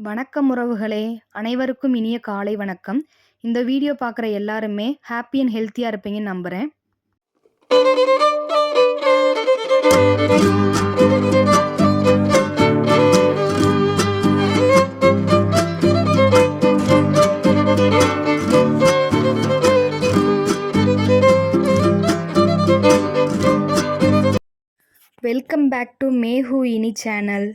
வணக்கம் உறவுகளே! அனைவருக்கும் இனிய காலை வணக்கம். இந்த வீடியோ பார்க்குற எல்லாருமே ஹேப்பி அண்ட் ஹெல்த்தியா இருப்பீங்கன்னு நம்புறேன். வெல்கம் பேக் டு மேஹூ இனி சேனல்.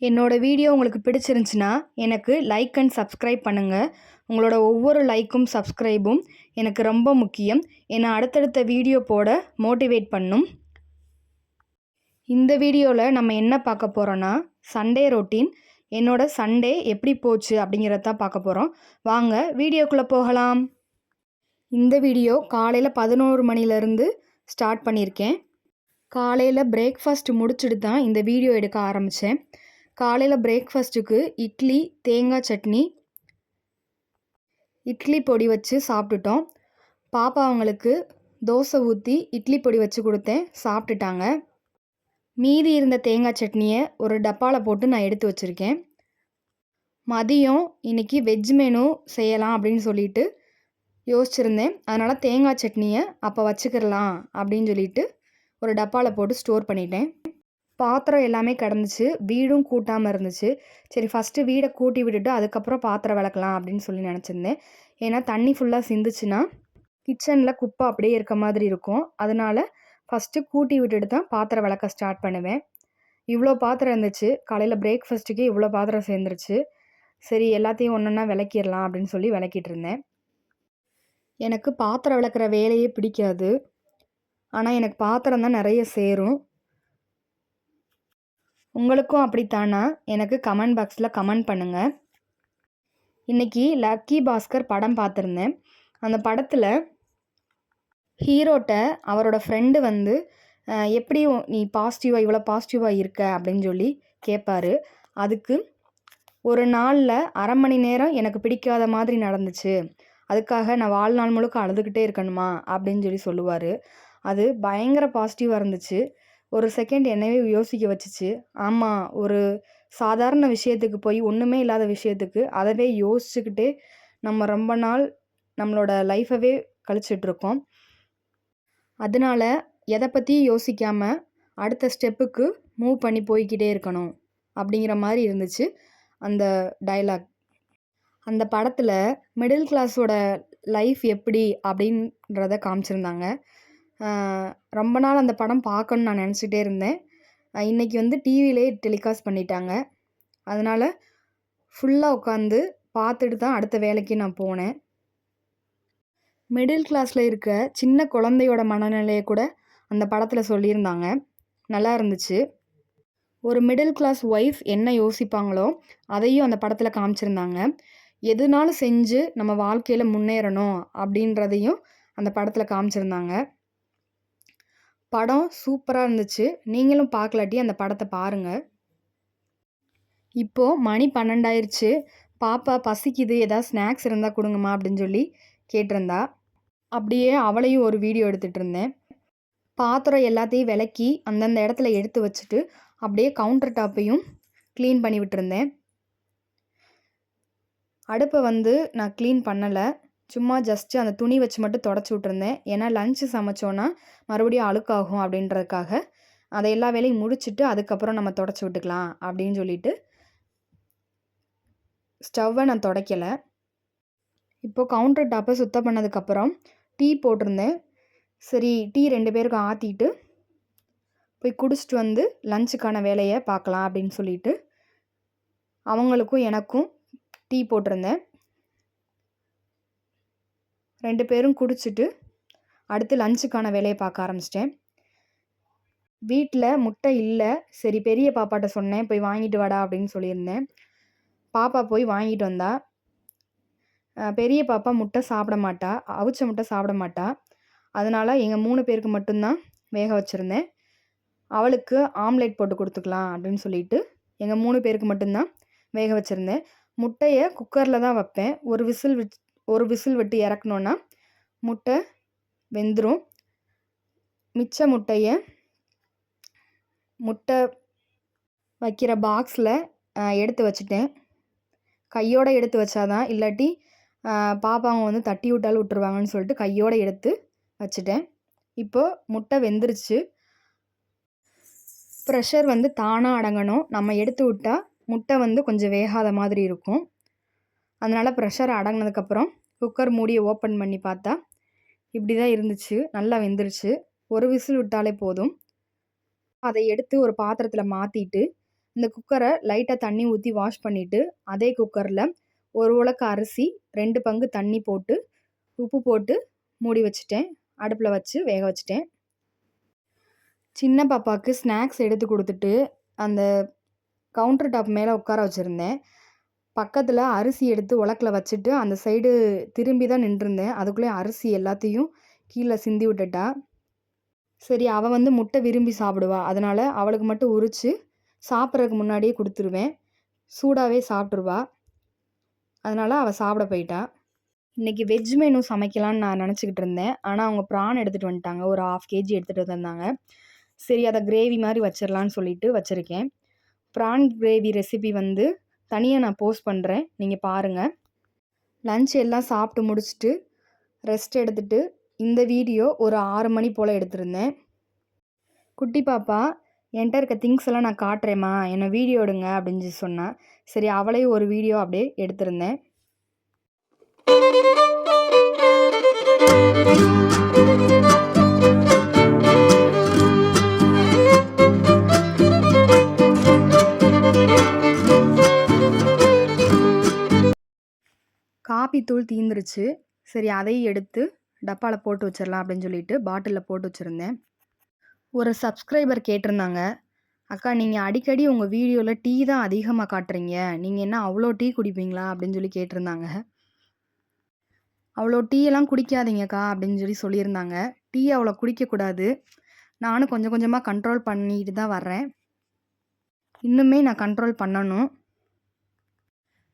என்னோட வீடியோ உங்களுக்கு பிடிச்சிருந்துச்சுன்னா எனக்கு லைக் அண்ட் சப்ஸ்கிரைப் பண்ணுங்கள். உங்களோட ஒவ்வொரு லைக்கும் சப்ஸ்கிரைபும் எனக்கு ரொம்ப முக்கியம். என்னை அடுத்தடுத்த வீடியோ போட மோட்டிவேட் பண்ணும். இந்த வீடியோவில் நம்ம என்ன பார்க்க போகிறோன்னா சண்டே ரொட்டீன். என்னோட சண்டே எப்படி போச்சு அப்படிங்கிறத தான் பார்க்க போகிறோம். வாங்க வீடியோக்குள்ளே போகலாம். இந்த வீடியோ காலையில் 11 மணிலேருந்து ஸ்டார்ட் பண்ணியிருக்கேன். காலையில் பிரேக்ஃபாஸ்ட் முடிச்சுட்டு தான் இந்த வீடியோ எடுக்க ஆரம்பித்தேன். காலையில் பிரேக்ஃபாஸ்ட்டுக்கு இட்லி, தேங்காய் சட்னி, இட்லி பொடி வச்சு சாப்பிட்டுட்டோம். பாப்பா அவங்களுக்கு தோசை ஊற்றி இட்லி பொடி வச்சு கொடுத்தேன், சாப்பிட்டுட்டாங்க. மீதி இருந்த தேங்காய் சட்னியை ஒரு டப்பாவில் போட்டு நான் எடுத்து வச்சுருக்கேன். மதியம் இன்றைக்கி வெஜ் மெனு செய்யலாம் அப்படின்னு சொல்லிட்டு யோசிச்சுருந்தேன். அதனால் தேங்காய் சட்னியை அப்போ வச்சுக்கிடலாம் அப்படின்னு சொல்லிட்டு ஒரு டப்பாவில் போட்டு ஸ்டோர் பண்ணிட்டேன். பாத்திரம் எல்லாமே கிடந்துச்சு, வீடும் கூட்டாமல் இருந்துச்சு. சரி ஃபஸ்ட்டு வீடை கூட்டி விட்டுட்டு அதுக்கப்புறம் பாத்திரம் விளக்கலாம் அப்படின்னு சொல்லி நினச்சிருந்தேன். ஏன்னா தண்ணி ஃபுல்லாக சிந்துச்சுன்னா கிச்சனில் குப்பை அப்படியே இருக்க மாதிரி இருக்கும். அதனால் ஃபஸ்ட்டு கூட்டி விட்டுட்டு தான் பாத்திரம் விளக்க ஸ்டார்ட் பண்ணுவேன். இவ்வளோ பாத்திரம் இருந்துச்சு. காலையில் பிரேக்ஃபாஸ்ட்டுக்கே இவ்வளோ பாத்திரம் சேர்ந்துருச்சு. சரி எல்லாத்தையும் ஒன்றா விளக்கிடலாம் அப்படின்னு சொல்லி விளக்கிட்டு இருந்தேன். எனக்கு பாத்திரம் விளக்குற வேலையே பிடிக்காது. ஆனால் எனக்கு பாத்திரம் தான் நிறைய சேரும். உங்களுக்கும் அப்படித்தானா? எனக்கு கமெண்ட் பாக்ஸில் கமெண்ட் பண்ணுங்கள். இன்றைக்கி லக்கி பாஸ்கர் படம் பார்த்துருந்தேன். அந்த படத்தில் ஹீரோட்ட அவரோட ஃப்ரெண்டு வந்து எப்படி நீ பாசிட்டிவாக இவ்வளோ பாசிட்டிவாக இருக்க அப்படின்னு சொல்லி கேட்பார். அதுக்கு ஒரு நாளில் 1/2 மணி நேரம் எனக்கு பிடிக்காத மாதிரி நடந்துச்சு, அதுக்காக நான் வாழ்நாள் முழுக்க அழுதுகிட்டே இருக்கணுமா அப்படின்னு சொல்லி சொல்லுவார். அது பயங்கர பாசிட்டிவாக இருந்துச்சு. ஒரு செகண்ட் என்னவே யோசிக்க வச்சுச்சு. ஆமாம், ஒரு சாதாரண விஷயத்துக்கு போய் ஒன்றுமே இல்லாத விஷயத்துக்கு அதவே யோசிச்சுக்கிட்டே நம்ம ரொம்ப நாள் நம்மளோட லைஃபவே கழிச்சிட்ருக்கோம். அதனால எதை பற்றியும் யோசிக்காமல் அடுத்த ஸ்டெப்புக்கு மூவ் பண்ணி போய்கிட்டே இருக்கணும் அப்படிங்கிற மாதிரி இருந்துச்சு அந்த டைலாக். அந்த படத்தில் மிடில் கிளாஸோட லைஃப் எப்படி அப்படின்றத காமிச்சிருந்தாங்க. ரொம்ப நாள் அந்த படம் பார்க்கணுன்னு நான் நினச்சிட்டே இருந்தேன். இன்றைக்கி வந்து டிவிலே டெலிகாஸ்ட் பண்ணிட்டாங்க. அதனால் ஃபுல்லாக உட்காந்து பார்த்துட்டு தான் அடுத்த வேலைக்கு நான் போனேன். மிடில் கிளாஸில் இருக்க சின்ன குழந்தையோட மனநிலையை கூட அந்த படத்தில் சொல்லியிருந்தாங்க. நல்லா இருந்துச்சு. ஒரு மிடில் கிளாஸ் ஒய்ஃப் என்ன யோசிப்பாங்களோ அதையும் அந்த படத்தில் காமிச்சிருந்தாங்க. எதுனாலும் செஞ்சு நம்ம வாழ்க்கையில் முன்னேறணும் அப்படின்றதையும் அந்த படத்தில் காமிச்சிருந்தாங்க. படம் சூப்பராக இருந்துச்சு. நீங்களும் பார்க்கலாட்டி அந்த படத்தை பாருங்கள். இப்போது மணி 12 ஆயிடுச்சு. பாப்பா பசிக்குது, ஏதாவது ஸ்நாக்ஸ் இருந்தால் கொடுங்கம்மா அப்படின்னு சொல்லி கேட்டிருந்தா. அப்படியே அவளையும் ஒரு வீடியோ எடுத்துகிட்டு இருந்தேன். பாத்திரம் எல்லாத்தையும் விளக்கி அந்தந்த இடத்துல எடுத்து வச்சுட்டு அப்படியே கவுண்டர் டாப்பையும் க்ளீன் பண்ணி விட்டுருந்தேன். அடுப்பை வந்து நான் க்ளீன் பண்ணலை, சும்மா ஜஸ்ட்டு அந்த துணி வச்சு மட்டும் தொடச்சி விட்ருந்தேன். ஏன்னா லஞ்சு சமைச்சோன்னா மறுபடியும் அழுக்காகும் அப்படின்றதுக்காக அதை எல்லா வேலையும் முடிச்சுட்டு அதுக்கப்புறம் நம்ம தொடச்சி விட்டுக்கலாம் அப்படின்னு சொல்லிட்டு ஸ்டவ்வை நான் துடைக்கலை. இப்போது கவுண்டர் டாப்பை சுத்தம் பண்ணதுக்கப்புறம் டீ போட்டிருந்தேன். சரி டீ 2 பேருக்கு ஆற்றிட்டு போய் குடிச்சிட்டு வந்து லஞ்சுக்கான வேலையை பார்க்கலாம் அப்படின்னு சொல்லிட்டு அவங்களுக்கும் எனக்கும் டீ போட்டிருந்தேன். 2 பேரும் குடிச்சிட்டு அடுத்து லஞ்சுக்கான வேலையை பார்க்க ஆரம்பிச்சிட்டேன். வீட்டில் முட்டை இல்லை. சரி பெரிய பாப்பாட்ட சொன்னேன், போய் வாங்கிட்டு வாடா அப்படின்னு சொல்லியிருந்தேன். பாப்பா போய் வாங்கிட்டு வந்தா. பெரிய பாப்பா முட்டை சாப்பிட மாட்டா, அவிச்ச முட்டை சாப்பிட மாட்டா. அதனால் எங்கள் 3 பேருக்கு மட்டும்தான் வேக வச்சுருந்தேன். அவளுக்கு ஆம்லேட் போட்டு கொடுத்துக்கலாம் அப்படின்னு சொல்லிட்டு எங்கள் 3 பேருக்கு மட்டும்தான் வேக வச்சுருந்தேன். முட்டையை குக்கரில் தான் வைப்பேன். ஒரு விசில் விட்டு இறக்கணுன்னா முட்டை வெந்துடும். மிச்ச முட்டை வைக்கிற பாக்ஸில் எடுத்து வச்சுட்டேன். கையோடு எடுத்து வச்சாதான், இல்லாட்டி பாப்பாங்க வந்து தட்டி விட்டாலும் விட்டுருவாங்கன்னு சொல்லிட்டு கையோடு எடுத்து வச்சுட்டேன். இப்போது முட்டை வெந்துருச்சு. ப்ரெஷர் வந்து தானாக அடங்கணும். நம்ம எடுத்து விட்டால் முட்டை வந்து கொஞ்சம் வேகாத மாதிரி இருக்கும். அதனால் ப்ரெஷர் அடங்கினதுக்கப்புறம் குக்கர் மூடியை ஓப்பன் பண்ணி பார்த்தா இப்படி தான் இருந்துச்சு. நல்லா வெந்துருச்சு. ஒரு விசில் விட்டாலே போதும். அதை எடுத்து ஒரு பாத்திரத்தில் மாற்றிட்டு இந்த குக்கரை லைட்டாக தண்ணி ஊற்றி வாஷ் பண்ணிவிட்டு அதே குக்கரில் ஒரு உலக்கு அரிசி 2 பங்கு தண்ணி போட்டு உப்பு போட்டு மூடி வச்சுட்டேன். அடுப்பில் வச்சு வேக வச்சுட்டேன். சின்ன பாப்பாவுக்கு ஸ்நாக்ஸ் எடுத்து கொடுத்துட்டு அந்த கவுண்டர் டாப் மேலே உட்கார வச்சுருந்தேன். பக்கத்தில் அரிசி எடுத்து உலக்கில் வச்சுட்டு அந்த சைடு திரும்பி தான் நின்றுருந்தேன். அதுக்குள்ளே அரிசி எல்லாத்தையும் கீழே சிந்தி விட்டுட்டா. சரி, அவள் வந்து முட்டை விரும்பி சாப்பிடுவா. அதனால் அவளுக்கு மட்டும் உரித்து சாப்பிட்றதுக்கு முன்னாடியே கொடுத்துருவேன். சூடாகவே சாப்பிட்ருவா. அதனால் அவள் சாப்பிட போயிட்டா. இன்றைக்கி வெஜ் மெனு சமைக்கலான்னு நான் நினச்சிக்கிட்டு இருந்தேன். ஆனால் அவங்க ப்ரான் எடுத்துகிட்டு வந்துட்டாங்க. ஒரு 1/2 kg எடுத்துகிட்டு வந்தாங்க. சரி, அதை கிரேவி மாதிரி வச்சிடலான்னு சொல்லிட்டு வச்சுருக்கேன். ப்ரான் கிரேவி ரெசிபி வந்து தனியாக நான் போஸ்ட் பண்ணுறேன், நீங்கள் பாருங்கள். லன்ச் எல்லாம் சாப்பிட்டு முடிச்சுட்டு ரெஸ்ட் எடுத்துகிட்டு இந்த வீடியோ ஒரு 6 மணி போல் எடுத்திருந்தேன். குட்டி பாப்பா என்கிட்ட இருக்க திங்ஸ் எல்லாம் நான் காட்டுறேம்மா, என்னை வீடியோ எடுங்க அப்படின்னு சொன்னான். சரி, அவளையும் ஒரு வீடியோ அப்படியே எடுத்திருந்தேன். காப்பி தூள் தீந்துருச்சு. சரி, அதையும் எடுத்து டப்பாவில் போட்டு வச்சிடலாம் அப்படின்னு சொல்லிட்டு பாட்டிலில் போட்டு வச்சுருந்தேன். ஒரு சப்ஸ்கிரைபர் கேட்டிருந்தாங்க, அக்கா நீங்கள் அடிக்கடி உங்கள் வீடியோவில் டீ தான் அதிகமாக காட்டுறீங்க, நீங்கள் என்ன அவ்வளோ டீ குடிப்பீங்களா அப்படின்னு சொல்லி கேட்டிருந்தாங்க. அவ்வளோ டீயெல்லாம் குடிக்காதீங்கக்கா அப்படின்னு சொல்லி சொல்லியிருந்தாங்க. டீ அவ்வளோ குடிக்கக்கூடாது. நானும் கொஞ்சம் கொஞ்சமாக கண்ட்ரோல் பண்ணிட்டு தான் வர்றேன். இன்னுமே நான் கண்ட்ரோல் பண்ணணும்.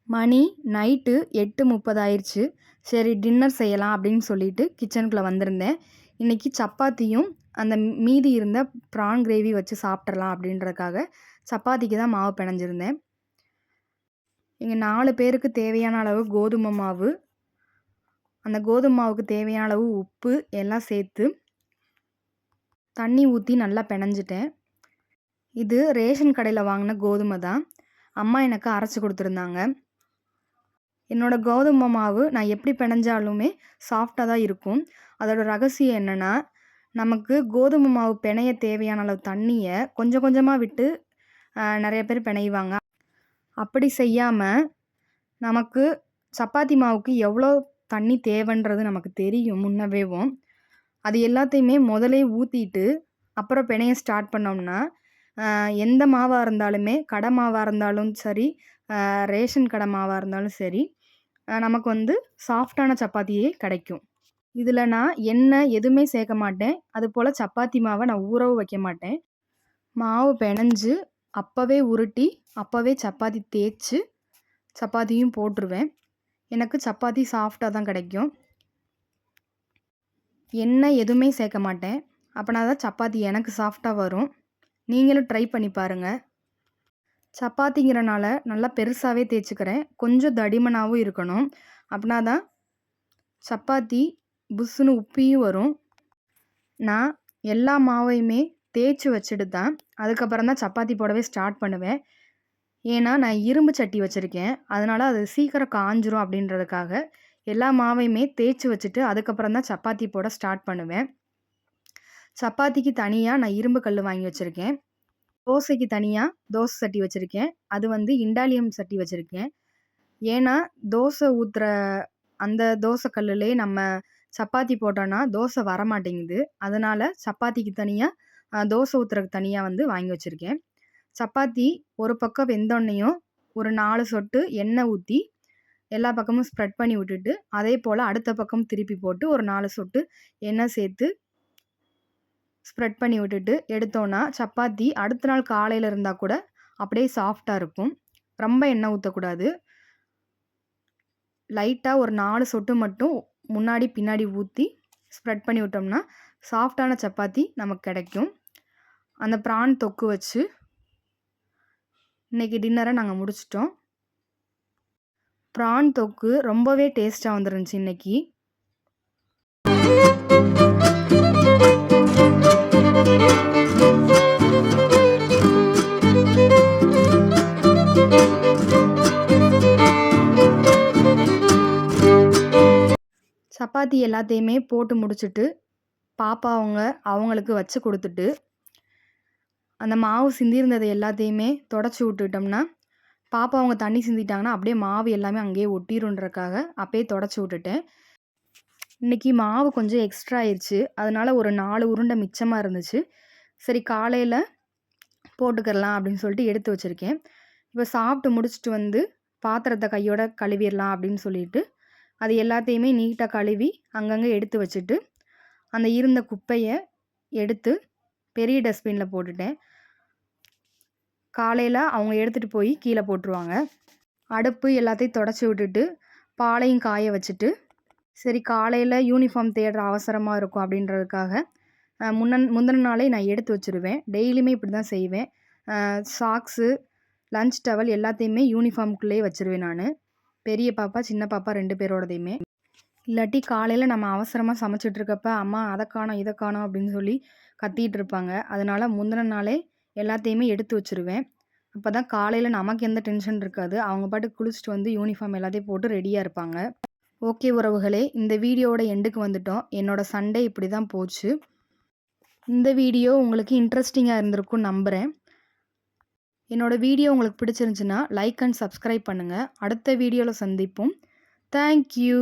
மணி நைட்டு 8:30 ஆயிடுச்சு. சரி, டின்னர் செய்யலாம் அப்படின்னு சொல்லிட்டு கிச்சனுக்குள்ளே வந்திருந்தேன். இன்றைக்கி சப்பாத்தியும் அந்த மீதி இருந்த ப்ரான் கிரேவி வச்சு சாப்பிட்றலாம் அப்படின்றதுக்காக சப்பாத்திக்கு தான் மாவு பிணைஞ்சிருந்தேன். இங்கே 4 பேருக்கு தேவையான அளவு கோதுமை மாவு, அந்த கோதுமை மாவுக்கு தேவையான அளவு உப்பு எல்லாம் சேர்த்து தண்ணி ஊற்றி நல்லா பிணைஞ்சிட்டேன். இது ரேஷன் கடையில் வாங்கின கோதுமை தான். அம்மா எனக்கு அரைச்சி கொடுத்துருந்தாங்க. என்னோடய கோதுமை மாவு நான் எப்படி பிணைஞ்சாலுமே சாஃப்டாக தான் இருக்கும். அதோட ரகசியம் என்னென்னா, நமக்கு கோதுமை மாவு பிணைய தேவையான அளவு தண்ணியை கொஞ்சம் கொஞ்சமாக விட்டு நிறைய பேர் பிணையுவாங்க. அப்படி செய்யாமல் நமக்கு சப்பாத்தி மாவுக்கு எவ்வளோ தண்ணி தேவைன்றது நமக்கு தெரியும் முன்னவேவும். அது எல்லாத்தையுமே முதலே ஊற்றிட்டு அப்புறம் பிணைய ஸ்டார்ட் பண்ணோம்னா எந்த மாவாக இருந்தாலுமே, கடை மாவாக இருந்தாலும் சரி, ரேஷன் கடை மாவாக இருந்தாலும் சரி, நமக்கு வந்து சாஃப்டான சப்பாத்தியே கிடைக்கும். இதில் நான் எண்ணெய் எதுவுமே சேர்க்க மாட்டேன். அதுபோல் சப்பாத்தி மாவை நான் ஊறவும் வைக்க மாட்டேன். மாவு பிணைஞ்சு அப்போவே உருட்டி அப்போவே சப்பாத்தி தேய்ச்சி சப்பாத்தியும் போட்டுருவேன். எனக்கு சப்பாத்தி சாஃப்டாக தான் கிடைக்கும். எண்ணெய் எதுவுமே சேர்க்க மாட்டேன். அப்படின்னா தான் சப்பாத்தி எனக்கு சாஃப்டாக வரும். நீங்களும் ட்ரை பண்ணி பாருங்கள். சப்பாத்திங்கிறனால நல்லா பெருசாகவே தேய்ச்சிக்கிறேன். கொஞ்சம் தடிமனாகவும் இருக்கணும். அப்படின்னா தான் சப்பாத்தி புஸ்ஸுன்னு உப்பியும் வரும். நான் எல்லா மாவையுமே தேய்ச்சி வச்சுட்டு தான் அதுக்கப்புறம் தான் சப்பாத்தி போடவே ஸ்டார்ட் பண்ணுவேன். ஏன்னா நான் இரும்பு சட்டி வச்சுருக்கேன். அதனால் அது சீக்கிரம் காஞ்சிரும் அப்படின்றதுக்காக எல்லா மாவையுமே தேய்ச்சி வச்சுட்டு அதுக்கப்புறம் தான் சப்பாத்தி போட ஸ்டார்ட் பண்ணுவேன். சப்பாத்திக்கு தனியாக நான் இரும்பு கல் வாங்கி வச்சுருக்கேன். தோசைக்கு தனியாக தோசை சட்டி வச்சுருக்கேன். அது வந்து இண்டாலியம் சட்டி வச்சுருக்கேன். ஏன்னா தோசை ஊற்றுற அந்த தோசை கல்லுலே நம்ம சப்பாத்தி போட்டோன்னா தோசை வரமாட்டேங்குது. அதனால் சப்பாத்திக்கு தனியாக தோசை ஊற்றுறதுக்கு தனியாக வந்து வாங்கி வச்சுருக்கேன். சப்பாத்தி ஒரு பக்கம் வெந்தோடனையும் ஒரு 4 சொட்டு எண்ணெய் ஊற்றி எல்லா பக்கமும் ஸ்ப்ரெட் பண்ணி விட்டுட்டு அதே போல் அடுத்த பக்கம் திருப்பி போட்டு ஒரு 4 சொட்டு எண்ணெய் சேர்த்து ஸ்ப்ரெட் பண்ணி விட்டுட்டு எடுத்தோன்னா சப்பாத்தி அடுத்த நாள் காலையில் இருந்தால் கூட அப்படியே சாஃப்டாக இருக்கும். ரொம்ப எண்ணெய் ஊற்றக்கூடாது. லைட்டாக ஒரு 4 சொட்டு மட்டும் முன்னாடி பின்னாடி ஊற்றி ஸ்ப்ரெட் பண்ணி விட்டோம்னா சாஃப்டான சப்பாத்தி நமக்கு கிடைக்கும். அந்த ப்ரான் தொக்கு வச்சு இன்றைக்கி டின்னரை நாங்கள் முடிச்சிட்டோம். ப்ரான் தொக்கு ரொம்பவே டேஸ்ட்டாக வந்துருந்துச்சு இன்றைக்கி. சப்பாத்தி எல்லாத்தையுமே போட்டு முடிச்சுட்டு பாப்பா அவங்களுக்கு வச்சு கொடுத்துட்டு அந்த மாவு சிந்தியிருந்தது எல்லாத்தையுமே தொடச்சி விட்டுட்டோம்னா பாப்பா அவங்க தண்ணி சிந்திட்டாங்கன்னா அப்படியே மாவு எல்லாமே அங்கேயே ஒட்டிருன்றக்காக அப்பயே தொடச்சி விட்டுட்டேன். இன்றைக்கி மாவு கொஞ்சம் எக்ஸ்ட்ரா ஆயிடுச்சு, அதனால் ஒரு 4 உருண்டை மிச்சமாக இருந்துச்சு. சரி காலையில் போட்டுக்கலாம் அப்படின்னு சொல்லிட்டு எடுத்து வச்சுருக்கேன். இப்போ சாப்பிட்டு முடிச்சுட்டு வந்து பாத்திரத்தை கையோட கழுவிடலாம் அப்படின்னு சொல்லிட்டு அது எல்லாத்தையுமே நீட்டாக கழுவி அங்கங்கே எடுத்து வச்சுட்டு அந்த இருந்த குப்பையை எடுத்து பெரிய டஸ்ட்பினில் போட்டுட்டேன். காலையில் அவங்க எடுத்துகிட்டு போய் கீழே போட்டுருவாங்க. அடுப்பு எல்லாத்தையும் தொடச்சி விட்டுட்டு பாலையும் காய வச்சுட்டு சரி காலையில் யூனிஃபார்ம் தேடுற அவசரமாக இருக்கும் அப்படின்றதுக்காக முந்தின நாளே நான் எடுத்து வச்சுருவேன். டெய்லியுமே இப்படி தான் செய்வேன். சாக்ஸு, லஞ்ச் டவல் எல்லாத்தையுமே யூனிஃபார்முக்குள்ளேயே வச்சுருவேன் நான். பெரிய பாப்பா சின்ன பாப்பா 2 பேரோடதையுமே. இல்லாட்டி காலையில் நம்ம அவசரமாக சமைச்சிட்ருக்கப்ப அம்மா அதை காணோம் இதை காணோம் அப்படின்னு சொல்லி கத்திகிட்டு இருப்பாங்க. அதனால் முந்தின நாளே எல்லாத்தையுமே எடுத்து வச்சுருவேன். அப்போ தான் காலையில் நமக்கு எந்த டென்ஷன் இருக்காது. அவங்க பாட்டுக்கு குளிச்சுட்டு வந்து யூனிஃபார்ம் எல்லாத்தையும் போட்டு ரெடியாக இருப்பாங்க. ஓகே உறவுகளே, இந்த வீடியோவோட எண்டுக்கு வந்துட்டோம். என்னோடய சண்டே இப்படி தான் போச்சு. இந்த வீடியோ உங்களுக்கு இன்ட்ரெஸ்டிங்காக இருந்திருக்கும்னு நம்புகிறேன். என்னோடய வீடியோ உங்களுக்கு பிடிச்சிருந்துச்சுன்னா லைக் அண்ட் சப்ஸ்கிரைப் பண்ணுங்கள். அடுத்த வீடியோவில் சந்திப்போம். தேங்க்யூ.